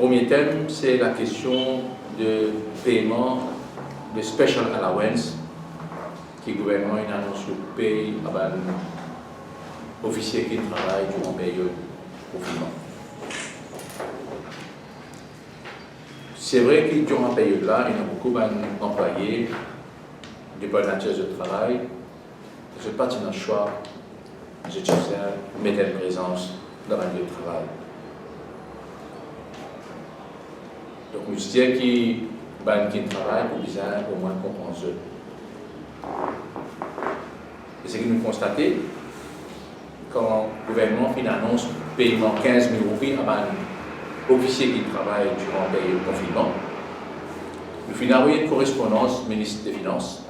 premier thème, c'est la question de paiement de special allowance que le gouvernement annonce le paye à les officiers qui travaillent durant la période de confinement. C'est vrai que durant la période-là, il y a beaucoup d'employés, de bonnes natures de travail, je parti dans le choix, je mettre en présence dans le lieu de travail. Donc, je dirais qui travaillent pour bien au moins compenser. Et ce que nous constatons, quand le gouvernement fait une annonce paiement 15 000 roupies à un officier qui travaille durant la période de confinement, nous avons envoyé une correspondance au ministre des Finances,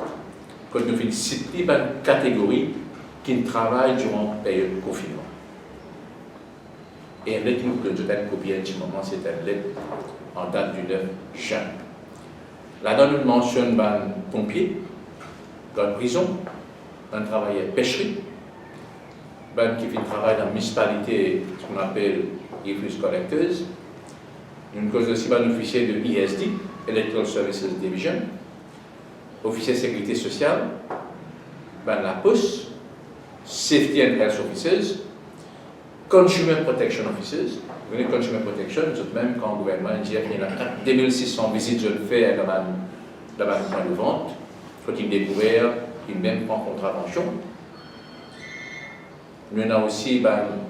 quand nous avons cité une catégorie qui travaille durant la période de confinement. Et une lettre que nous avons copiée à ce moment, c'est une lettre en date du 9 juin. Là-dedans, nous mentionnons les pompiers, dans la prison, un travailleur pêcherie, qui fait travail dans la municipalité, ce qu'on appelle refuse collectors. Nous cause aussi un officier de ISD, Electoral Services Division, officier de sécurité sociale, la poste, Safety and Health Officers, Consumer Protection Officers. Vous voyez, Consumer Protection, même quand le gouvernement dit qu'il y a 2600 visites de faire dans le point de vente, il faut qu'il découvre, qu'il même prend contravention. Nous avons aussi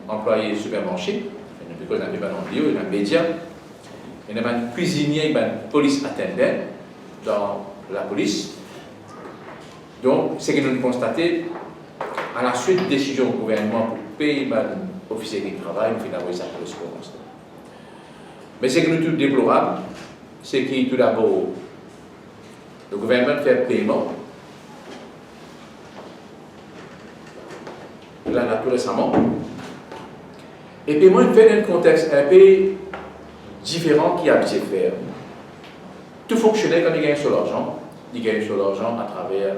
employés supermarché, il y a un bio, il y a un média, il y a un cuisinier, une police attendant dans la police. Donc, c'est que nous constatons, à la suite de décision du gouvernement pour payer les officiers qui travaillent, nous avons sa correspondance. Mais ce que nous trouvons déplorable, c'est que tout d'abord, le gouvernement fait paiement. Là, tout récemment. Et paiement, il fait dans un contexte un peu différent qu'il a habitué de faire. Tout fonctionnait quand il gagne sur l'argent. Il gagne sur l'argent à travers,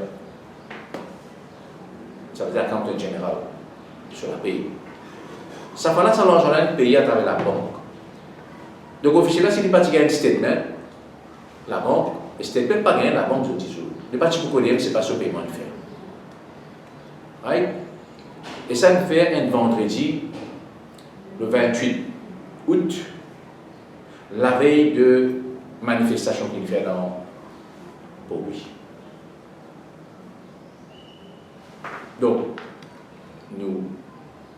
ça veut dire l'accountant général, sur la pays. Ça fait là, ça l'argent-là payé à travers la banque. Donc, officiel là, s'il n'est pas gagné un statement, la banque, le statement pas gagné, la banque, je dis, ne pas pour connaître, c'est pas ce paiement de faire. Right? Et ça nous fait un vendredi, le 28 août, la veille de manifestation qu'il fait dans Pau-Oui. Donc, nous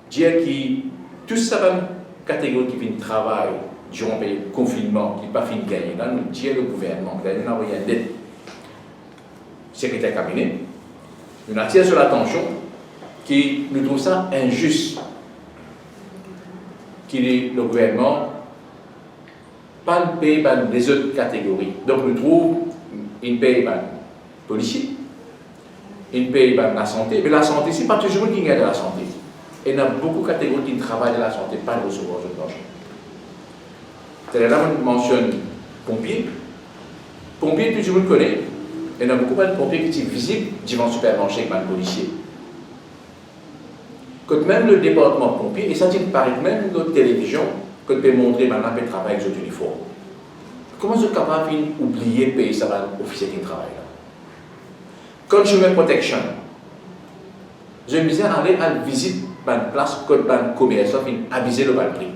disons que tout ça, catégorie qui vient de travail durant le confinement, qui n'a pas fini de gagner, là, nous disons le gouvernement, nous avons envoyé un dette secrétaire cabinet, nous attirons sur l'attention qui nous trouve ça injuste, que le gouvernement pas paye les autres catégories. Donc nous trouvons une paye les policiers, une paye la santé, mais la santé, ce n'est pas toujours qui gagne de la santé. Et il y a beaucoup de catégories qui travaillent de la santé, pas de recevoir de l'argent. C'est là où on mentionne pompiers. Pompiers, tout le monde connaît. Il y a beaucoup de pompiers qui sont visibles devant le supermarché avec les policiers. Que même le département pompier, et ça dit paraît même notre télévision, que peut montrer maintenant le travail avec les uniformes. Comment est-ce capable d'oublier de payer ça aux officiers qui travaillent là? Consumer Protection. Je me disais aller à la visite une place que le commerce a avisé le prix.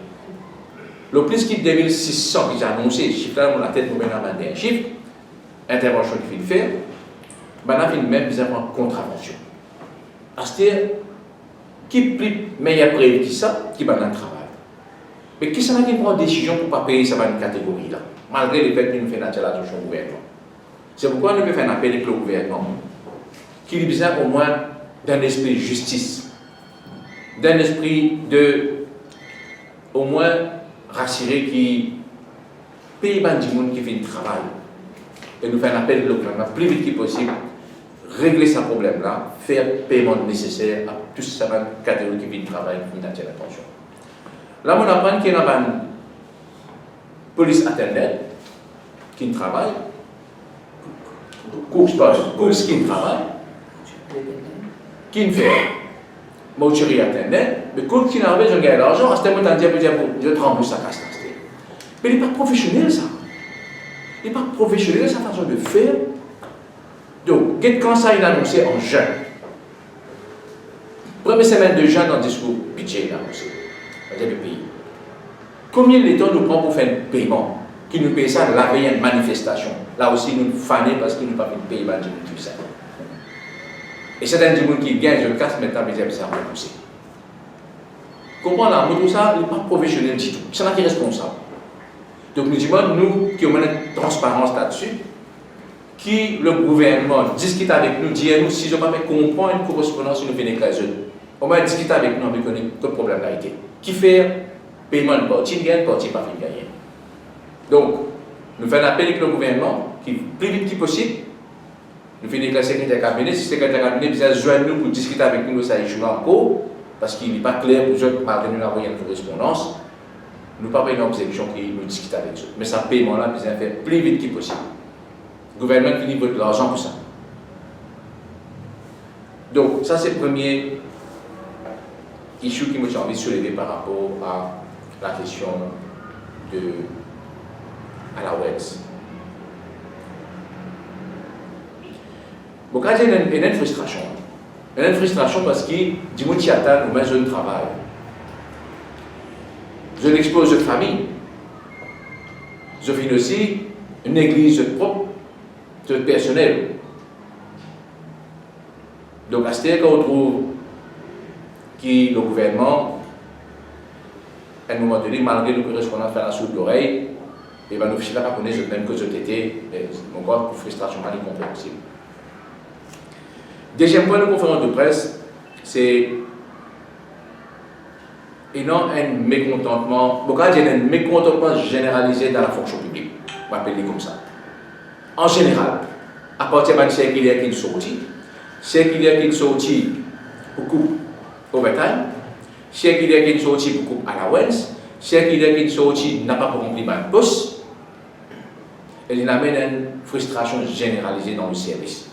Le plus qui 2600 qui j'ai annoncé, chiffre là, la tête pour mettre un chiffre, intervention qu'il fait faire, maintenant il même besoin de contravention. C'est-à-dire, qui plus meilleur preuve que ça, qui va dans le travail. Mais qui s'en a qui prend une décision pour ne pas payer ça dans une catégorie là, malgré le fait que nous faisons l'attention au gouvernement. C'est pourquoi nous pouvons faire un appel avec le gouvernement, qui a besoin au moins d'un esprit de justice, d'un esprit de, au moins, rassurer qui paye les gens qui fait le travail. Et nous faisons un appel au gouvernement, plus vite que possible, régler ce problème-là, faire le paiement nécessaire à toutes ces catégories qui viennent travailler, qui viennent attirer l'attention. Là, on apprend qu'il y a une police attendante qui travaille, course qui travaille, qui fait mortuaire attendant, mais course qui n'a pas de l'argent, à ce moment-là, je te rembourse sa casse. Mais il n'est pas professionnel, ça. Il n'est pas professionnel, sa façon de faire. Donc, quand ça, il a annoncé en juin. Première semaine de juin dans le discours budget, il a annoncé. Dans le pays. Combien de temps nous prend pour faire un paiement qui nous paye ça la veille à une manifestation? Là aussi, nous nous fanons parce qu'il nous pas fait de paiement de ça. Et c'est un gens qui gagne, je casse maintenant, mais ça va pousser. Comprenez là, tout ça, il n'est pas professionnel du tout. C'est là qui est responsable. Donc nous disons, nous qui avons une transparence là-dessus, qui le gouvernement discute avec nous, dit à nous, si je ne pas comprendre une correspondance, nous venons écraser. On va discuter avec nous, avec le problème là été. Qui fait paiement de partie, gagne, partie pas fait gagner. Donc, nous faisons appel avec le gouvernement, qui plus vite que possible, nous faisons avec le secrétaire cabinet, si le secrétaire cabinet vient joindre nous pour discuter avec nous, ça échoue encore, parce qu'il n'est pas clair pour eux, malgré nous avoir une correspondance, nous n'avons pas une objection qui nous discute avec eux. Mais ce paiement-là, nous devons faire plus vite que possible. Le gouvernement finit de l'argent pour ça. Donc, ça c'est le premier issue que j'ai envie de soulever par rapport à la question de allowance. Bon, quand il y a une frustration. Il y a une frustration parce que du monde qui attend au maison de travail. Je l'expose de famille. Je finis aussi une église propre, de personnel. Donc, à ce moment qu'on trouve que le gouvernement, à un moment donné, malgré nos correspondants faire la soupe d'oreille, et bien, nous ne pas connaître même que je t'étais, mon corps pour frustration incompréhensible. Deuxième point de conférence de presse, c'est un mécontentement, il y a un mécontentement généralisé dans la fonction publique, on va appeler comme ça. En général, à partir de ce qu'il y a qui sorti, ce qu'il y a qui sorti pour coupe overtime, ce qu'il y a qui sorti pour coupe allowance, ce qu'il y a qui sorti n'a pas pour remplir ma poste, et il amène une frustration généralisée dans le service.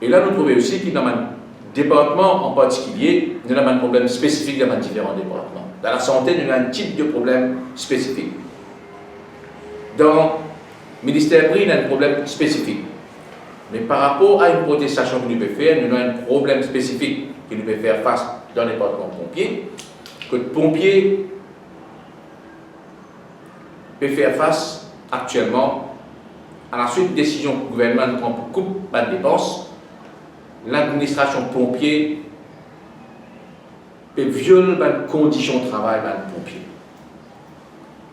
Et là, nous trouvons aussi qu'il y a un département en particulier, nous avons un problème spécifique dans différents départements. Dans la santé, nous avons un type de problème spécifique. Dans le ministère il y a un problème spécifique. Mais par rapport à une protestation que nous pouvons faire, nous avons un problème spécifique que nous pouvons faire face dans le département pompier, que le pompier peut faire face actuellement à la suite de décision que le gouvernement prend pour couper de dépenses. L'administration pompier peut violer les conditions de travail des pompiers.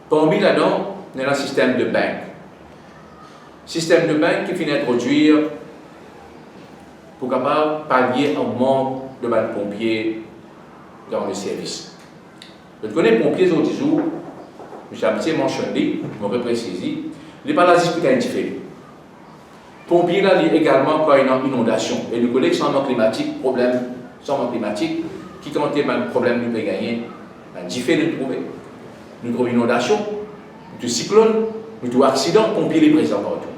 Parmi là-dedans, nous avons un système de banque. Système de banque qui finit d'introduire pour capable pallier un manque de pompiers dans le service. Je connais les pompiers au jour, M. Abitié mentionné, je me précisé, il n'est pas là discuter indifférent. Pompiers là, il y a également quand il y a une inondation. Et nous connaissons changement climatique, changement climatique, qui quand il y a un problème, nous pouvons gagner, différent de trouver. Nous trouvons une inondation, du cyclone, du accident, pompiers les présents partout.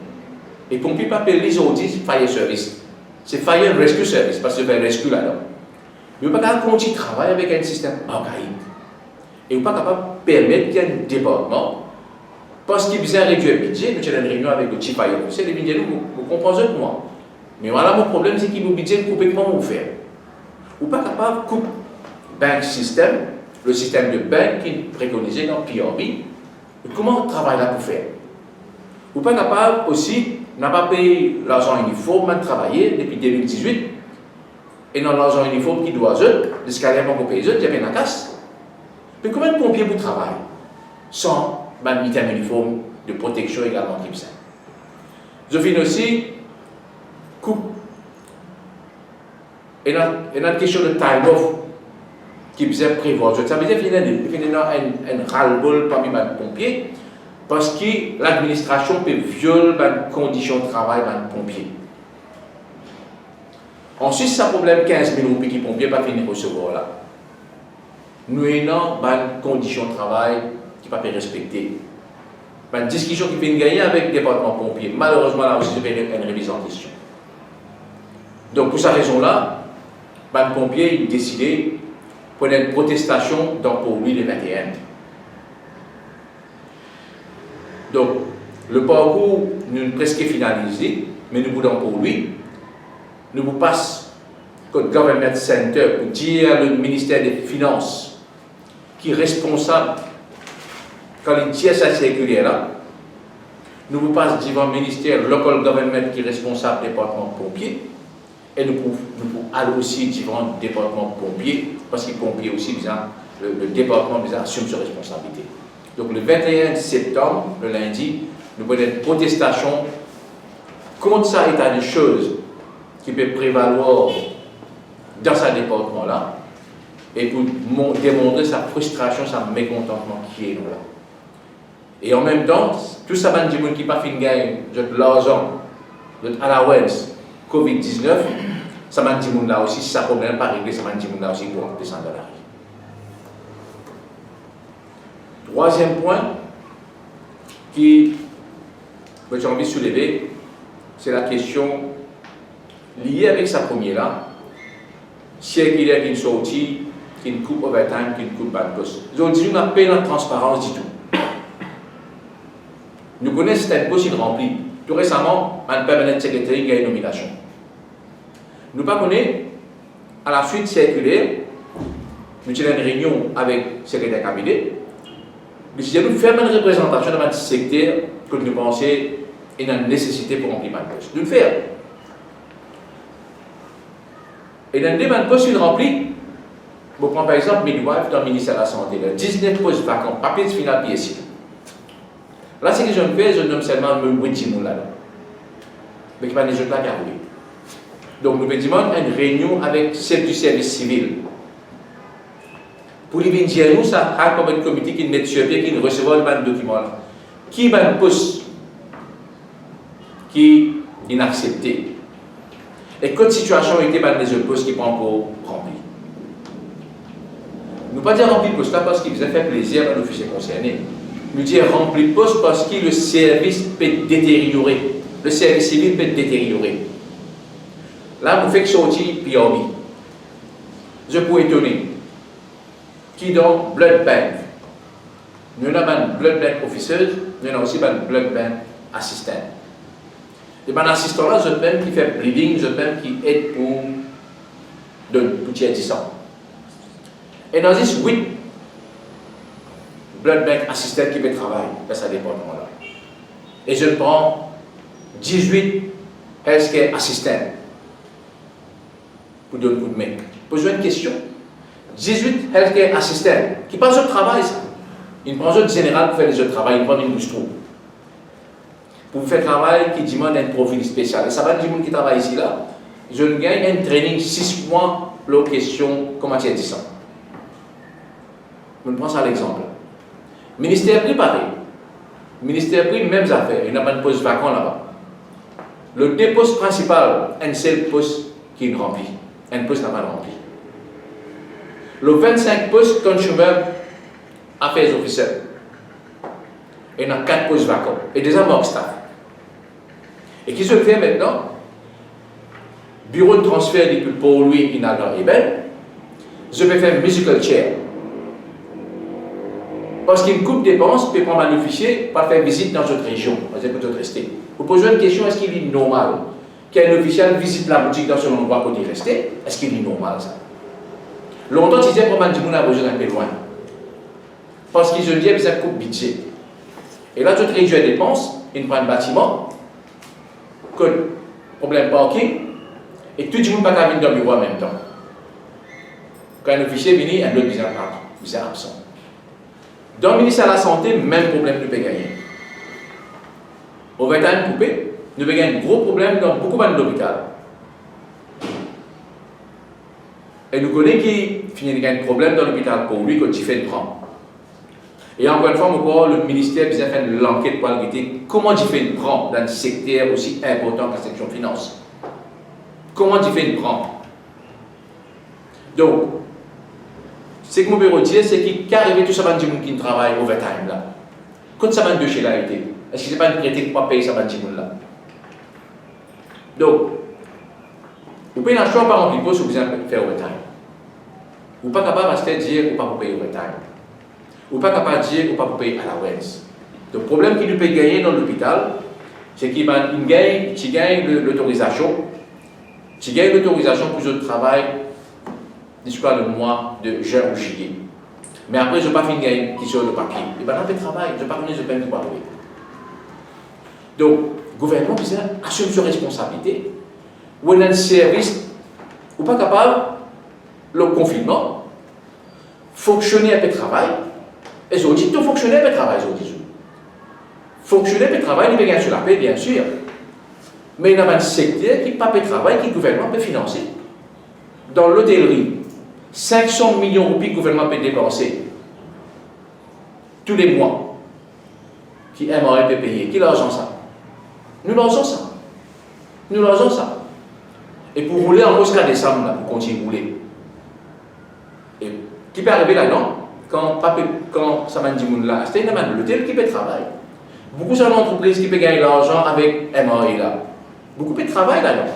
Et pompiers ne peuvent pas les aujourd'hui fire service. C'est fire rescue service, parce que c'est un rescue là-dedans. Mais vous ne pouvez pas continuer de travailler avec un système archaïque. Et vous ne pouvez pas permettre qu'il y ait un département, parce qu'il vient réduire le budget, nous avons une réunion avec le chief fire officer, les budgets, vous comprenez de moi. Mais voilà, mon problème, c'est qu'il vous budget complètement vous faire. Vous ne pouvez pas capable de couper bank system, le système de banque qui est préconisé dans le PRB. Comment on travaille là pour faire? Vous n'êtes pas capable aussi, n'a pas payé l'argent uniforme de travailler depuis 2018, et dans l'argent uniforme qui doit être, les scalaires pour payer, il y a bien la casse. Mais combien de pompiers vous travaillez sans un item uniforme de protection également qui ça? Je finis aussi, coupe. Et notre question de time-off qui faisait prévoir. Ça veut dire qu'il y a un ras-le-bol parmi les pompiers parce que l'administration peut violer les conditions de travail des pompiers. Ensuite, ça problème 15 000 roupies qui pompiers pas finir recevoir là. Nous avons des conditions de travail qui ne peuvent pas respecter. Une discussion qui vient gagner avec le département pompier. Malheureusement, là aussi, c'est une révision en question. Donc, pour cette raison-là, les pompiers ont décidé pour une protestation donc pour lui le 21. Donc, le parcours nous est presque finalisé, mais nous voulons pour lui, nous vous passe le Government Center pour dire le ministère des Finances qui est responsable quand il tire sa circulaire là. Nous vous passe devant le ministère Local Government qui est responsable du département pompier. Et nous pouvons aller aussi devant le département pompier, parce que les pompiers aussi, le département assume ses responsabilités. Donc le 21 septembre, le lundi, nous avons une protestation contre ça état de choses qui peut prévaloir dans ce département-là, et pour démontrer sa frustration, sa mécontentement qui est là. Et en même temps, tout ça, les gens qui n'ont pas fait de gagner de l'argent, de allowance, COVID-19, ça m'a dit là aussi, si ça problème pas réglé, ça m'a dit là aussi pour descendre dans la rue. Troisième point qui j'ai envie de soulever, c'est la question liée avec sa première là, circulaire qui est sortie, qui ne coupe overtime, qui ne coupe pas de poste. Ils ont dit nous n'avons pas la transparence du tout. Nous connaissons cette poste qui remplie. Tout récemment, un permanent secretary qui a une nomination. Nous ne connaissons pas, à la suite circulaire, nous avons une réunion avec le secrétaire cabinet. Nous avons fait une représentation dans le secteur que nous pensons qu'il y a une nécessité pour remplir le poste. Nous le faisons. Et dans le débat de poste, il remplit. Vous prenez par exemple midwife dans le ministère de la Santé, 19 postes vacants, papier de final PSI. Là, ce que je fais, je nomme seulement le Wittimou là. Mais qui va les autres là qui arrivent. Donc, nous avons une réunion avec le chef du service civil. Pour lui dire, nous, ça a comme un comité qui met sur pied, qui recevra le document là. Qui va un poste qui est inaccepté. Et quelle situation était dans les autres postes qui ne sont pas encore remplis. Nous ne pas dire rempli le poste là parce qu'il vous a fait plaisir à l'officier concerné. Nous dire rempli le poste parce que le service peut détériorer. Le service civil peut détériorer. Là, vous faites sortir PRB. Je peux étonner. Qui dans Blood Bank. Nous avons un Blood Bank officer, nous avons aussi un Blood Bank assistant. Et ben assistant là, je même qui fait bleeding, je même qui aide pour tirer du sang. Et dans ces 8 Blood Bank assistants qui peut travailler dans ce département-là. Et je prends 18 healthcare assistants pour donner un coup de main. Posez une question. 18 healthcare assistants qui passent au travail, ça. Ils prennent un général pour faire les autres travail, ils prennent une bouche trop. Pour faire un travail qui demande un profil spécial. Et ça va dire que les gens qui travaillent ici, là, je gagne un training 6 mois pour la question comment tu as dit ça. Je prends ça à l'exemple. Ministère préparé. Ministère pris mêmes affaires. Il n'y a pas de poste vacant là-bas. Le deux postes principal, un seul poste qui est rempli. Un poste n'a pas rempli. Le 25 postes Consumer Affairs Officer. Il y a 4 postes vacants. Et déjà manque staff. Et qui se fait maintenant? Bureau de transfert pour lui, il n'a pas Eben. Je peux faire musical chair. Parce qu'une coupe dépense peut prendre un officier pour faire visite dans votre région. Vous êtes peut-être resté. Vous posez une question, est-ce qu'il est normal qu'un officiel visite la boutique dans son endroit pour y rester? Est-ce qu'il est normal ça? Longtemps, tu disais pour moi, on a besoin d'un peu loin. Parce qu'ils ont dit, ça coupe budget. Et là, tu réduis les dépenses, il prend un bâtiment, problème parking, et tout le monde n'a pas venir dans le bureau en même temps. Quand un officier vient, un autre visa absent. Dans le ministère de la Santé, même problème nous peut gagner. Au overtime coupé, nous peut gagner un gros problème dans beaucoup d'hôpitaux. Et nous connaissons qui finit de gagner un problème dans l'hôpital pour lui quand il fait le prend. Et encore une fois, le ministère a fait l'enquête pour arrêter comment il fait le prend dans un secteur aussi important que la section finance. Comment il fait le prend. Donc, ce que mon bureau dit, c'est qu'il arrive tout ça va dire qui travaille overtime là. Quand ça va de chez là été, est-ce que c'est pas une critique pour payer ça va dire là? Donc, vous pouvez un choix par remplir poste ou vous faire overtime. Ou pas capable de dire ou pas pour payer overtime. Ou pas capable de dire ou pas pour payer allowance. Le problème qu'il peut gagner dans l'hôpital, c'est qu'il gagne l'autorisation. Tu gagnes l'autorisation pour le travail, jusqu'à le mois de juin ou juillet. Mais après, je n'ai pas fini de gagner qui sur le papier. Et bien, dans le travail, je n'ai pas fini de payer pour louer. Donc, le gouvernement assume ses responsabilités. Ou on a un service, ou pas capable, le confinement, fonctionner avec le travail. Et je dis, tout fonctionner avec le travail, je dis. Fonctionner avec le travail, il peut gagner sur la paix, bien sûr. Mais il y a un secteur qui n'a pas de travail, que le gouvernement peut financer. Dans l'hôtellerie, 500 millions de roupies que le gouvernement peut dépenser tous les mois. Qui aimerait peut payer. Qui l'argent ça? Nous lançons ça. Nous lançons ça. Et pour rouler en jusqu'à décembre, là, pour continuer à rouler. Et qui peut arriver là, non? Quand ça m'a dit là, c'est une l'hôtel qui peut travailler. Beaucoup d'entreprises qui peuvent gagner de l'argent avec MRE là. Beaucoup de travail là-dedans.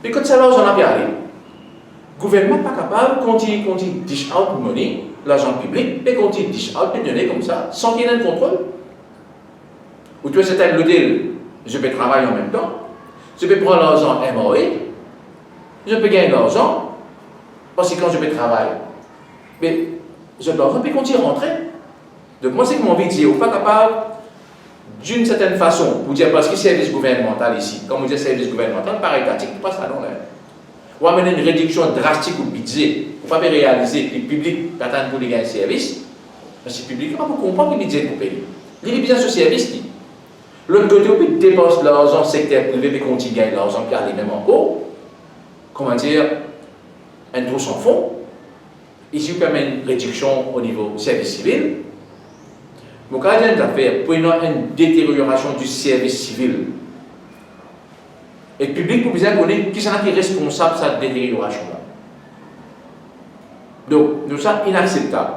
Et quand ça l'argent a pu aller, le gouvernement n'est pas capable de continuer dish out money, l'argent public, et continuer dish out de donner comme ça, sans qu'il y ait un contrôle. Ou tu vois, c'est l'hôtel, je peux travailler en même temps, je peux prendre l'argent MRE, je peux gagner de l'argent, parce que quand je peux travailler, mais je dois continuer à rentrer. Donc moi, c'est que mon envie de dire, pas capable, d'une certaine façon, pour dire, parce que service gouvernemental ici, comme on dit service gouvernemental, par étatique, pas ça non là. Ou amener une réduction drastique au budget, pour ne pas réaliser que le public attend pour les gagner service, mais c'est le public, on peut comprendre le budget pour payer. Il est bien ce service. L'autre côté, on dépense l'argent secteur privé, mais qu'on y gagne l'argent qui arrive même encore. Comment dire, un trou sans fond. Ici, on permet une réduction au niveau service civil. Mais quand il y a une affaire, pour une détérioration du service civil, et le public pour bien connaître qui est responsable de cette détérioration-là. Donc, nous sommes inacceptables.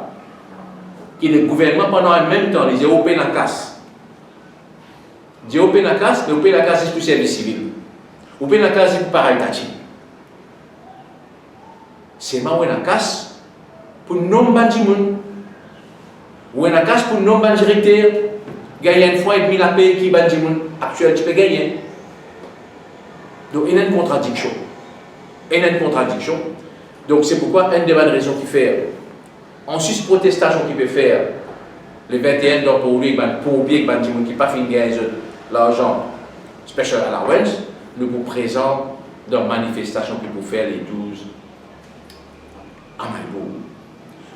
Que le gouvernement, pendant le même temps, les Européens la casse. Les Européens la casse, mais les Européens la casse pour le service civil. Les Européens la casse pour paraïtatique. C'est moi qui la casse pour nombre de gens. Ou la casse pour nombre de directeurs. Gagner une fois et demi la paix qui est actuel, tu peux gagner. Donc, il y a une contradiction. Donc, c'est pourquoi une des bonnes raisons qu'il fait, en sus-protestation qu'il peut faire, le 21 donc pour lui, pour oublier que qui n'a pas fini de gagner l'argent special allowance, nous vous présentons dans la manifestation qu'il peut faire les 12 à Maïbourg.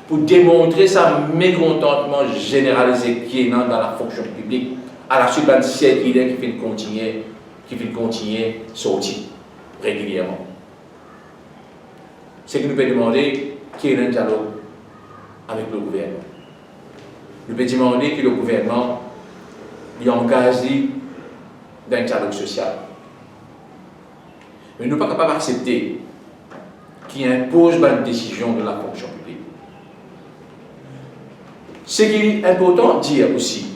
Pour démontrer sa mécontentement généralisé qui est dans la fonction publique, à la suite d'un siècle qui fait continuer à sortir régulièrement. C'est que nous pouvons demander qu'il y ait un dialogue avec le gouvernement. Nous pouvons demander que le gouvernement y engage dans un dialogue social. Mais nous ne sommes pas capables d'accepter qu'il impose une décision de la fonction publique. Ce qui est important de dire aussi,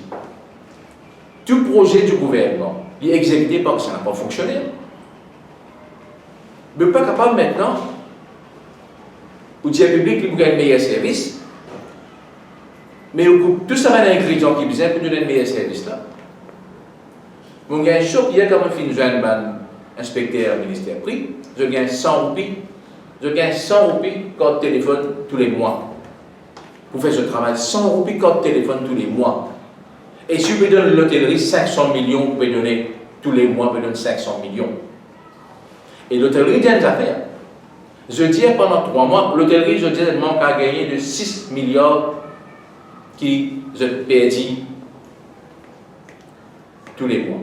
tout projet du gouvernement est exécuté parce que ça n'a pas fonctionné. Mais pas capable maintenant, pour dire au public qu'il vous gagne un meilleur service, mais tout ça va être un ingrédient qui besoin pour donner un meilleur service là. Mon gagne choc, il y a comme un fin jeune inspecteur ministère prix, je gagne 100 roupies, je gagne 100 roupies quand téléphone tous les mois. Pour faire ce travail, 100 roupies quand téléphone tous les mois. Et si vous donnez l'hôtellerie 500 millions, vous pouvez donner tous les mois, vous pouvez donner 500 millions. Et l'hôtellerie vient des affaires. Je dis pendant 3 mois, l'hôtellerie, je dis, manque à gagner de 6 milliards qui je perdis tous les mois.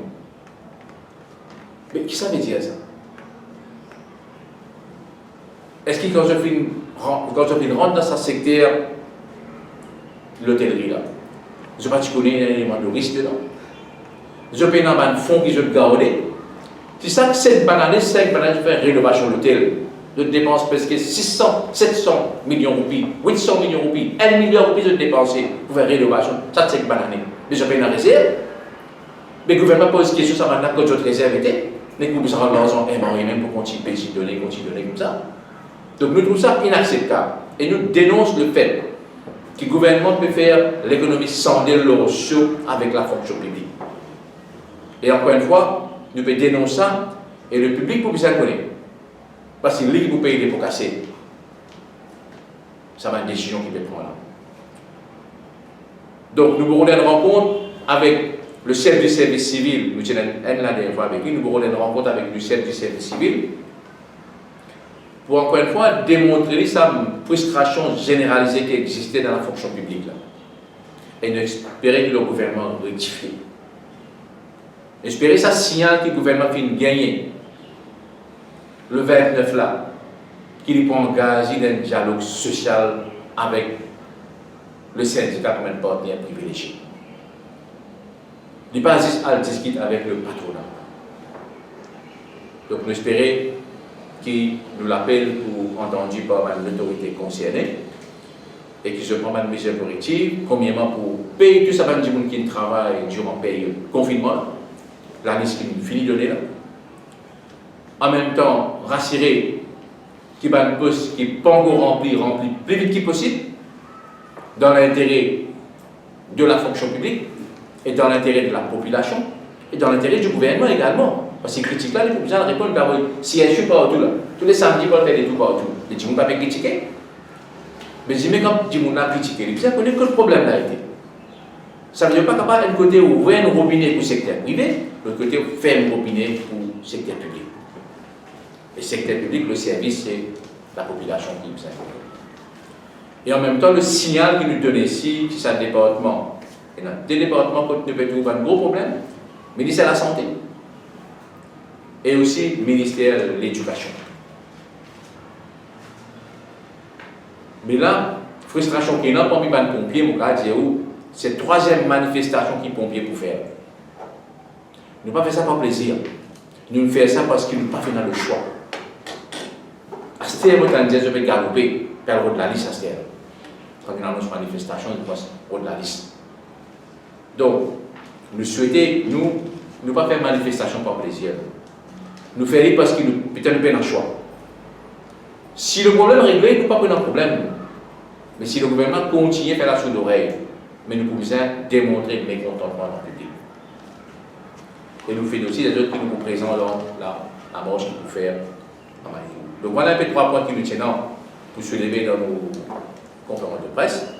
Mais qui ça veut dire ça? Est-ce que quand je finis rentrer dans ce secteur, l'hôtellerie là, je ne sais pas si tu connais un élément de risque dedans. Je paye dans un fonds qui je garder. Si ça, 5 bananes, je fais une rénovation de l'hôtel. Je dépense presque 600, 700 millions de roupies, 800 millions de roupies, 1 milliard de roupies je dépense pour faire une rénovation. Ça, c'est 5 bananes. Mais je paye une réserve. Mais le gouvernement pose question sur maintenant que notre réserve était. Mais que vous avez l'argent et même pour continuer à donner comme ça. Donc nous trouvons ça inacceptable. Et nous dénonçons le fait que le gouvernement peut faire l'économie sans le ressources avec la fonction publique. Et encore une fois, nous pouvons dénoncer ça et le public peut bien connaître. Parce que lui qui vous paye les pots cassés, ça va être une décision qui peut prendre là. Donc nous aurons une rencontre avec le chef du service civil, nous tenons la dernière fois avec lui, nous aurons une rencontre avec le chef du service civil pour encore une fois démontrer sa frustration généralisée qui existait dans la fonction publique là. Et nous espérer que le gouvernement rectifie. Espérer ça signale que le gouvernement finit gagner le 29 là, qu'il peut engager dans un dialogue social avec le syndicat comme un partenaire privilégié. Il n'est pas juste à discuter avec le patronat. Donc nous espérons qu'il nous l'appelle pour entendu par l'autorité concernée et qu'il se prend une mesure corrective, premièrement pour payer tout ça de gens qui travaillent durant la période confinement, la liste qui nous finit de donner là. En même temps, rassurer qu'il y a un poste qui n'est pas encore rempli plus vite que possible, dans l'intérêt de la fonction publique, et dans l'intérêt de la population, et dans l'intérêt du gouvernement également. Parce que ces critiques-là, il faut bien répondre par si elles sont partout là. Tous les samedis, on fait des tout partout. Les gens ne peuvent pas critiquer. Mais je dis, mais quand les gens ont critiqué, ils ne connaissent que le problème là été. Ça ne veut dire pas capable d'un côté ouvrir un robinet pour le secteur privé, de l'autre côté fermer un robinet pour le secteur public. Le secteur public, le service, c'est la population qui nous importe. Et en même temps, le signal qu'il nous donne ici, c'est un département. Et dans des départements qui nous trouver un gros problème, le ministère de la Santé et aussi le ministère de l'Éducation. Mais là, frustration qu'il y a parmi les pompiers, c'est la troisième manifestation que les pompiers peuvent faire. Nous ne pas faire ça par plaisir. Nous faisons ça parce qu'ils n'ont pas fait dans le choix. À ce terme, je vais galoper vers le haut de la liste à ce terme. Quand il y a une manifestation, il passe au haut de la liste. Donc, nous souhaitons, nous, ne pas faire manifestation par plaisir. Nous faisons parce que nous peut-être nous prenons un choix. Si le problème est réglé, nous ne pas prendre un problème. Mais si le gouvernement continue à faire la sourde oreille, mais nous pouvons démontrer le mécontentement dans le public. Et nous faisons aussi des autres qui nous présentent la marche qu'il faut faire. Donc voilà un peu 3 points qui nous tiennent pour se lever dans nos conférences de presse.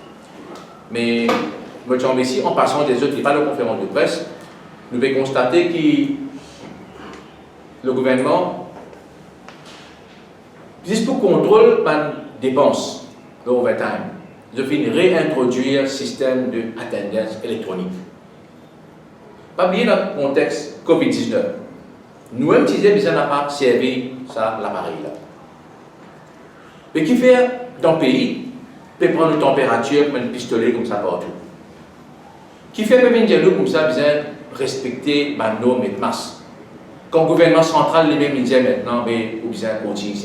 Mais me semble ici, en passant des autres qui pas de conférences de presse, nous pouvons constater que le gouvernement, juste pour contrôle par dépenses, le overtime, je finis réintroduire un système d'attendance électronique. Pas oublier dans le contexte COVID-19. Nous-mêmes, si nous n'avons pas servi ça, l'appareil là. Mais qui fait dans le pays, peut prendre une température comme un pistolet comme ça partout. Qui fait peut venir comme ça, besoin respecter les normes et masques. Quand le gouvernement central les mêmes dit maintenant, mais vous besoin continuer à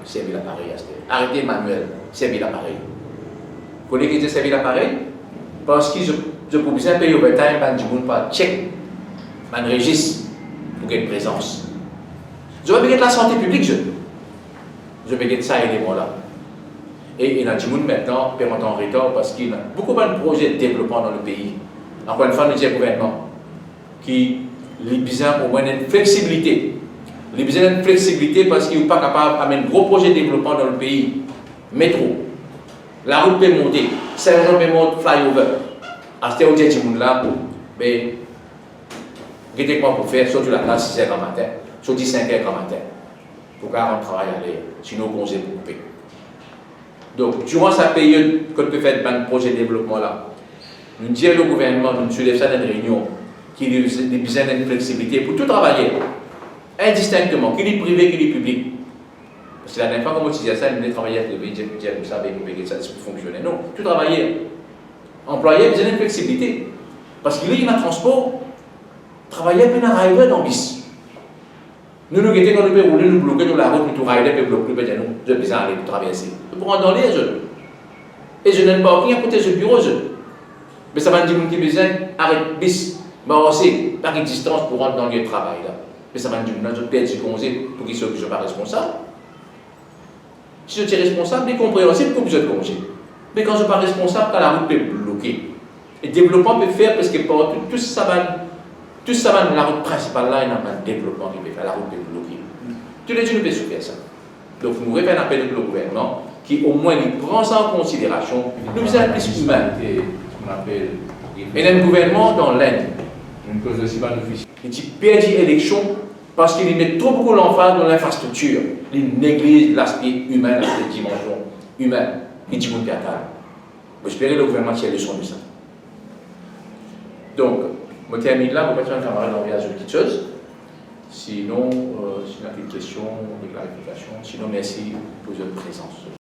servir l'appareil. Arrêtez manuel, servir l'appareil. Vous connaissez qui servir l'appareil? Parce que je peux besoin payer overtime, je ne peux pas check, je registre pour qu'il y ait une présence. Je vais payer la santé publique, je vais payer ça élément-là. Et il y a des gens maintenant qui sont en retard parce qu'il y a beaucoup de projets de développement dans le pays. Encore une fois, nous disons au gouvernement qui a besoin au moins d'une flexibilité. Il a besoin d'une flexibilité parce qu'il n'est pas capable d'amener un gros projet de développement dans le pays. Métro, la route peut monter, Saint-Jean peut monter, flyover. À ce moment-là, ces gens-là, mais qu'est-ce qu'on peut faire? Surtout la classe 6h du matin, surtout 5h du matin, pour qu'on travaille à l'air, sinon on s'est coupé. Donc, durant cette période, quand on peut faire un projet de développement là, nous disons au gouvernement, nous soulevons ça dans une réunion, qu'il y a besoin d'une flexibilité pour tout travailler, indistinctement, qu'il est privé, qu'il est public. Parce que la dernière fois, comme on disait ça, nous travailler privé, dire vous savez, que ça peut fonctionner. Non, tout travailler. Employé, besoin d'une flexibilité. Parce qu'il y a un transport, travailler peut arriver dans le bis. Nous, quand nous pouvons rouler, nous bloquer dans la route, nous travailler, nous bloquer, nous devons besoin d'aller traverser. Nous pouvons dans les jeunes. Et je n'ai pas rien à côté de ce bureau, mais ça va dire qu'il y a besoin d'arrêter bis, mais aussi par une distance pour rentrer dans le lieu de travail. Là. Mais ça va dire que nous avons perdu du congé pour qu'ils ne soient pas responsables. Si je suis responsable, c'est compréhensible pour que je congé. Mais quand je ne suis pas responsable, quand la route peut bloquer. Et le développement peut faire parce que tout ça va dans la route principale là, il n'y a pas de développement qui peut faire, la route peut bloquer. Tous les jours, nous devons faire ça. Donc, nous faisons un appel au gouvernement qui, au moins, il prend ça en considération. Nous sommes plus humains. Et le gouvernement dans l'Inde, une cause de ciment officiel, il dit perdre l'élection parce qu'il met trop beaucoup l'emphase dans l'infrastructure. Il néglige l'aspect humain, l'aspect dimension humaine. Il dit qu'on peut attendre. J'espère que le gouvernement tire leçon de ça. Donc, je termine là, je vais faire un camarade d'envoyer une petite chose. Sinon, si vous avez des questions, des clarifications, sinon merci pour votre présence.